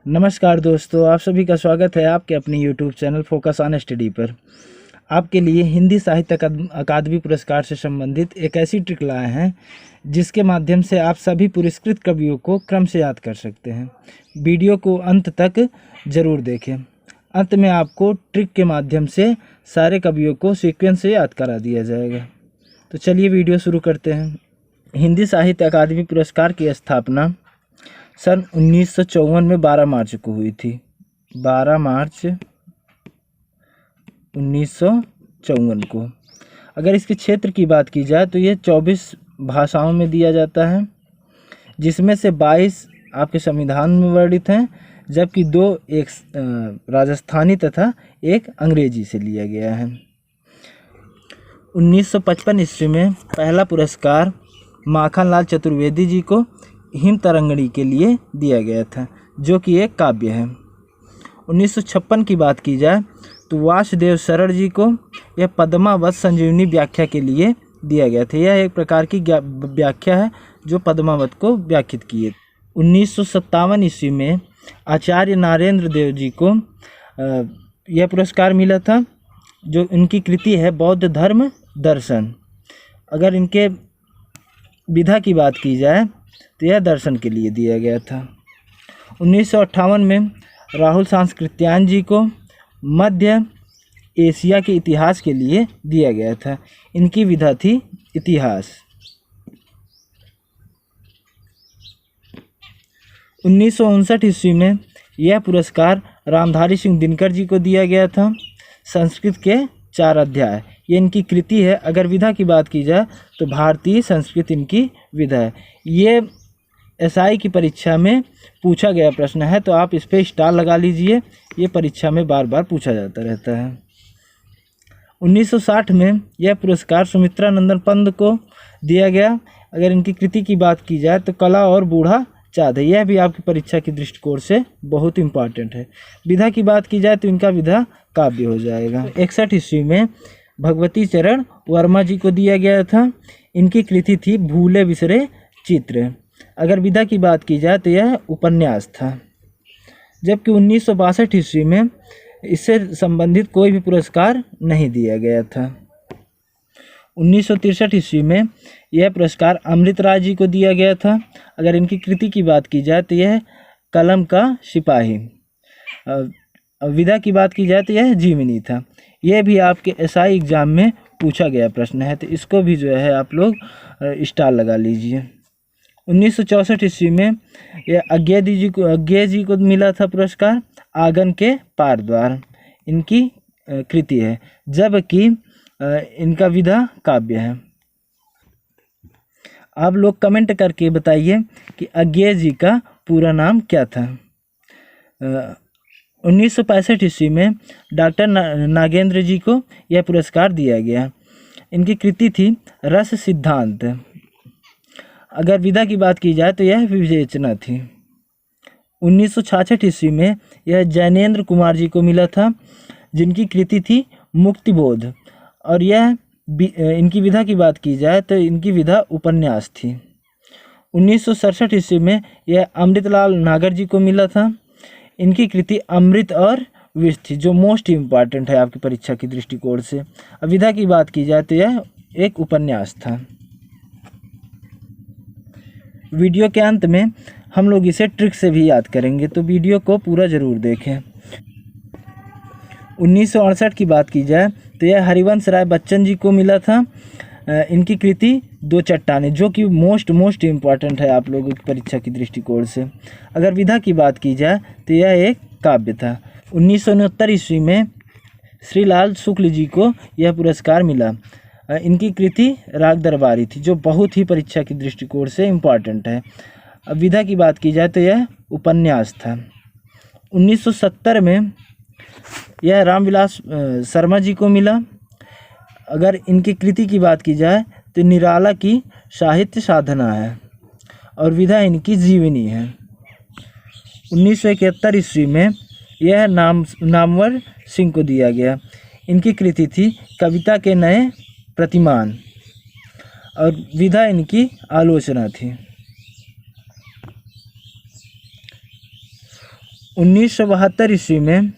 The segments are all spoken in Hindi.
नमस्कार दोस्तों, आप सभी का स्वागत है आपके अपने YouTube channel focus on study पर। आपके लिए हिंदी साहित्य अकादमी पुरस्कार से संबंधित एक ऐसी ट्रिक लाए हैं जिसके माध्यम से आप सभी पुरस्कृत कवियों को क्रम से याद कर सकते हैं। वीडियो को अंत तक ज़रूर देखें। अंत में आपको ट्रिक के माध्यम से सारे कवियों को सीक्वेंस से याद करा दिया जाएगा। तो चलिए वीडियो शुरू करते हैं। हिंदी साहित्य अकादमी पुरस्कार की स्थापना सन 1954 में 12 मार्च को हुई थी। 12 मार्च 1954 को। अगर इसके क्षेत्र की बात की जाए तो ये 24 भाषाओं में दिया जाता है, जिसमें से 22 आपके संविधान में वर्णित हैं, जबकि 2 एक राजस्थानी तथा एक अंग्रेजी से लिया गया है। 1955 ईस्वी में पहला पुरस्कार माखनलाल चतुर्वेदी जी को हिम तरंगिणी के लिए दिया गया था, जो कि एक काव्य है। 1956 की बात की जाए तो वासुदेव सरड़ जी को यह पद्मावत संजीवनी व्याख्या के लिए दिया गया था। यह एक प्रकार की व्याख्या है जो पद्मावत को व्याख्यात की है। 1957 ईस्वी में आचार्य नारेंद्र देव जी को यह पुरस्कार मिला था, जो इनकी कृति है बौद्ध धर्म दर्शन। अगर इनके विधा की बात की जाए तो यह दर्शन के लिए दिया गया था। 1958 में राहुल सांस्कृत्यायन जी को मध्य एशिया के इतिहास के लिए दिया गया था। इनकी विधा थी इतिहास। 1959 ईस्वी में यह पुरस्कार रामधारी सिंह दिनकर जी को दिया गया था। संस्कृत के 4 अध्याय ये इनकी कृति है। अगर विधा की बात की जाए तो भारतीय संस्कृत इनकी विधा है। ये एसआई की परीक्षा में पूछा गया प्रश्न है, तो आप इस पर स्टार लगा लीजिए। ये परीक्षा में बार बार पूछा जाता रहता है। 1960 में यह पुरस्कार सुमित्रा नंदन पंत को दिया गया। अगर इनकी कृति की बात की जाए तो कला और बूढ़ा चाँद है। यह भी आपकी परीक्षा के दृष्टिकोण से बहुत इम्पॉर्टेंट है। विधा की बात की जाए तो इनका विधा काव्य हो जाएगा। 61 ईस्वी में भगवती चरण वर्मा जी को दिया गया था। इनकी कृति थी भूले बिसरे चित्र। अगर विधा की बात की जाए तो यह उपन्यास था। जबकि 1962 ईस्वी में इससे संबंधित कोई भी पुरस्कार नहीं दिया गया था। 1963 ईस्वी में यह पुरस्कार अमृत राय जी को दिया गया था। अगर इनकी कृति की बात की जाए तो यह कलम का सिपाही। विधा की बात की जाए तो यह जीवनी था। यह भी आपके एसआई एग्जाम में पूछा गया प्रश्न है, तो इसको भी जो है आप लोग स्टार लगा लीजिए। 1964 ईस्वी में यह अज्ञे जी को मिला था पुरस्कार आंगन के पार द्वार। इनकी कृति है, जबकि इनका विधा काव्य है। आप लोग कमेंट करके बताइए कि अज्ञे जी का पूरा नाम क्या था। 1965 ईस्वी में डॉक्टर नागेंद्र जी को यह पुरस्कार दिया गया। इनकी कृति थी रस सिद्धांत। अगर विधा की बात की जाए तो यह विवेचना थी। 1966 ईस्वी में यह जैनेन्द्र कुमार जी को मिला था, जिनकी कृति थी मुक्तिबोध। और यह इनकी विधा की बात की जाए तो इनकी विधा उपन्यास थी। 1967 ईस्वी में यह अमृतलाल नागर जी को मिला था। इनकी कृति अमृत और विष थी, जो मोस्ट इम्पॉर्टेंट है आपकी परीक्षा की दृष्टिकोण से। अब विधा की बात की जाए तो यह एक उपन्यास था। वीडियो के अंत में हम लोग इसे ट्रिक से भी याद करेंगे, तो वीडियो को पूरा ज़रूर देखें। 1968 की बात की जाए तो यह हरिवंश राय बच्चन जी को मिला था। इनकी कृति 2 चट्टानें, जो कि मोस्ट इम्पॉर्टेंट है आप लोगों की परीक्षा की दृष्टिकोण से। अगर विधा की बात की जाए तो यह एक काव्य था। 1969 ईस्वी में श्रीलाल शुक्ल जी को यह पुरस्कार मिला। इनकी कृति राग दरबारी थी, जो बहुत ही परीक्षा की दृष्टिकोण से इम्पॉर्टेंट है। अब विधा की बात की जाए तो यह उपन्यास था। 1970 में यह रामविलास शर्मा जी को मिला। अगर इनकी कृति की बात की जाए तो निराला की साहित्य साधना है और विधा इनकी जीवनी है। 1971 ईस्वी में यह नामवर सिंह को दिया गया। इनकी कृति थी कविता के नए प्रतिमान और विधा इनकी आलोचना थी। 1972 ईस्वी में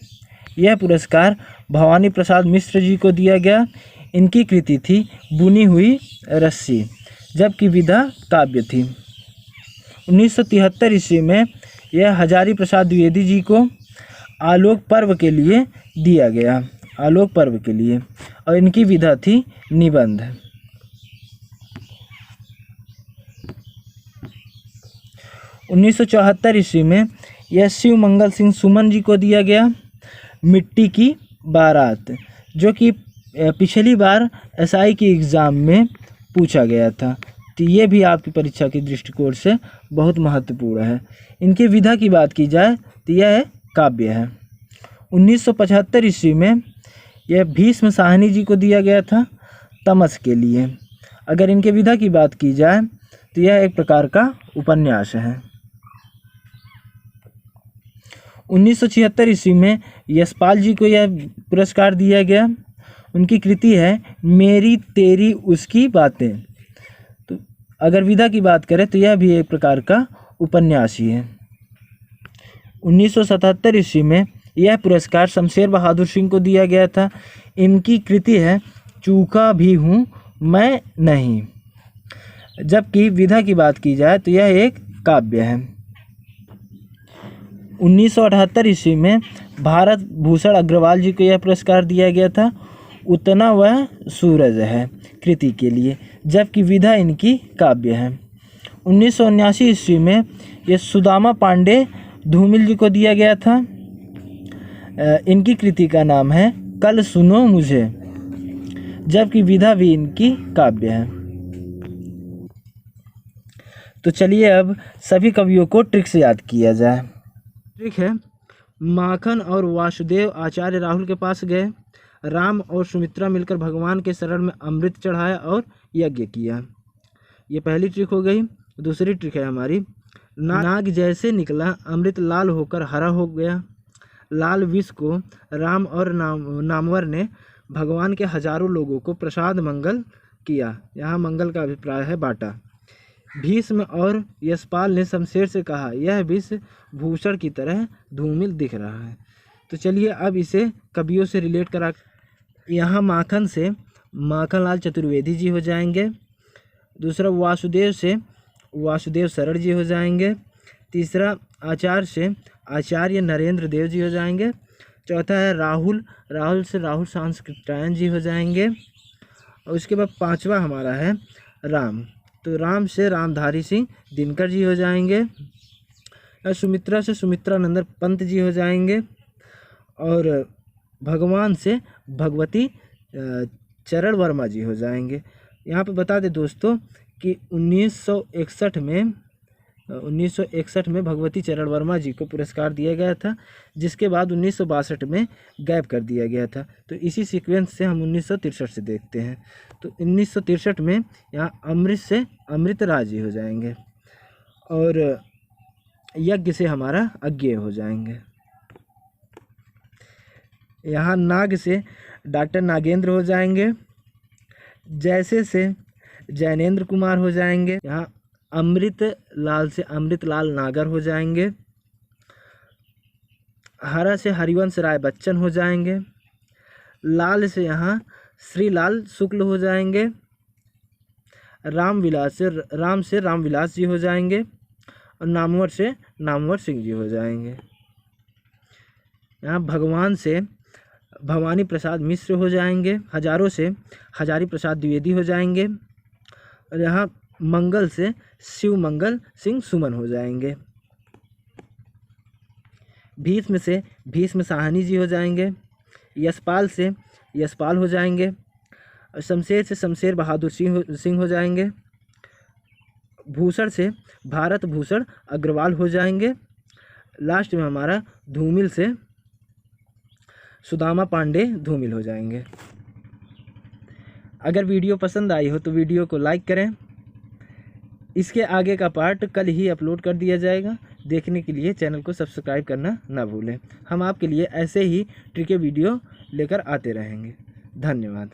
यह पुरस्कार भवानी प्रसाद मिश्र जी को दिया गया। इनकी कृति थी बुनी हुई रस्सी, जबकि विधा काव्य थी। 1973 ईस्वी में यह हजारी प्रसाद द्विवेदी जी को आलोक पर्व के लिए दिया गया, आलोक पर्व के लिए, और इनकी विधा थी निबंध। 1974 ईस्वी में यह शिव मंगल सिंह सुमन जी को दिया गया, मिट्टी की बारात, जो कि पिछली बार एसआई की एग्ज़ाम में पूछा गया था। तो ये भी आपकी परीक्षा के दृष्टिकोण से बहुत महत्वपूर्ण है। इनकी विधा की बात की जाए तो यह काव्य है। 1975 ईस्वी में यह भीष्म साहनी जी को दिया गया था तमस के लिए। अगर इनके विधा की बात की जाए तो यह एक प्रकार का उपन्यास है। 1976 ईस्वी में यशपाल जी को यह पुरस्कार दिया गया। उनकी कृति है मेरी तेरी उसकी बातें। तो अगर विधा की बात करें तो यह भी एक प्रकार का उपन्यास ही है। 1977 ईस्वी में यह पुरस्कार शमशेर बहादुर सिंह को दिया गया था। इनकी कृति है चूका भी हूँ मैं नहीं, जबकि विधा की बात की जाए तो यह एक काव्य है। 1978 ईस्वी में भारत भूषण अग्रवाल जी को यह पुरस्कार दिया गया था उतना वह सूरज है कृति के लिए, जबकि विधा इनकी काव्य है। 1979 ईस्वी में यह सुदामा पांडे धूमिल जी को दिया गया था। इनकी कृति का नाम है कल सुनो मुझे, जबकि विधा भी इनकी काव्य है। तो चलिए अब सभी कवियों को ट्रिक से याद किया जाए। ट्रिक है, माखन और वासुदेव आचार्य राहुल के पास गए। राम और सुमित्रा मिलकर भगवान के शरण में अमृत चढ़ाया और यज्ञ किया। ये पहली ट्रिक हो गई। दूसरी ट्रिक है हमारी, नाग जैसे निकला अमृत लाल होकर हरा हो गया। लाल विष को राम और नामवर ने भगवान के हजारों लोगों को प्रसाद मंगल किया। यहाँ मंगल का अभिप्राय है बांटा। भीष्म और यशपाल ने शमशेर से कहा यह विष भूषण की तरह धूमिल दिख रहा है। तो चलिए अब इसे कवियों से रिलेट करा। यहाँ माखन से माखनलाल चतुर्वेदी जी हो जाएंगे। दूसरा वासुदेव से वासुदेव शरण जी हो जाएंगे। तीसरा आचार्य से आचार्य नरेंद्र देव जी हो जाएंगे। चौथा है राहुल से राहुल सांस्कृत्यायन जी हो जाएंगे। और उसके बाद पांचवा हमारा है राम, तो राम से रामधारी सिंह दिनकर जी हो जाएंगे। और सुमित्रा से सुमित्रानंदन पंत जी हो जाएंगे। और भगवान से भगवती चरण वर्मा जी हो जाएंगे। यहाँ पे बता दें दोस्तों कि 1961 में भगवती चरण वर्मा जी को पुरस्कार दिया गया था, जिसके बाद 1962 में गैप कर दिया गया था। तो इसी सीक्वेंस से हम 1963 से देखते हैं। तो 1963 में यहाँ अमृत से अमृतराज जी हो जाएंगे और यज्ञ से हमारा अज्ञेय हो जाएंगे। यहाँ नाग से डॉक्टर नागेंद्र हो जाएंगे। जैसे से जैनेन्द्र कुमार हो जाएंगे। यहाँ अमृत लाल से अमृत लाल नागर हो जाएंगे। हरा से हरिवंश राय बच्चन हो जाएंगे। लाल से यहाँ श्रीलाल शुक्ल हो जाएंगे। राम से रामविलास जी हो जाएंगे। और नामवर से नामवर सिंह जी हो जाएंगे। यहाँ भगवान से भवानी प्रसाद मिश्र हो जाएंगे। हजारों से हजारी प्रसाद द्विवेदी हो जाएंगे। और यहाँ मंगल से शिव मंगल सिंह सुमन हो जाएंगे। भीष्म से भीष्म साहनी जी हो जाएंगे। यशपाल से यशपाल हो जाएंगे। और शमशेर से शमशेर बहादुर सिंह हो जाएंगे। भूषण से भारत भूषण अग्रवाल हो जाएंगे। लास्ट में हमारा धूमिल से सुदामा पांडे धूमिल हो जाएंगे। अगर वीडियो पसंद आई हो तो वीडियो को लाइक करें। इसके आगे का पार्ट कल ही अपलोड कर दिया जाएगा। देखने के लिए चैनल को सब्सक्राइब करना ना भूलें। हम आपके लिए ऐसे ही ट्रिकी वीडियो लेकर आते रहेंगे। धन्यवाद।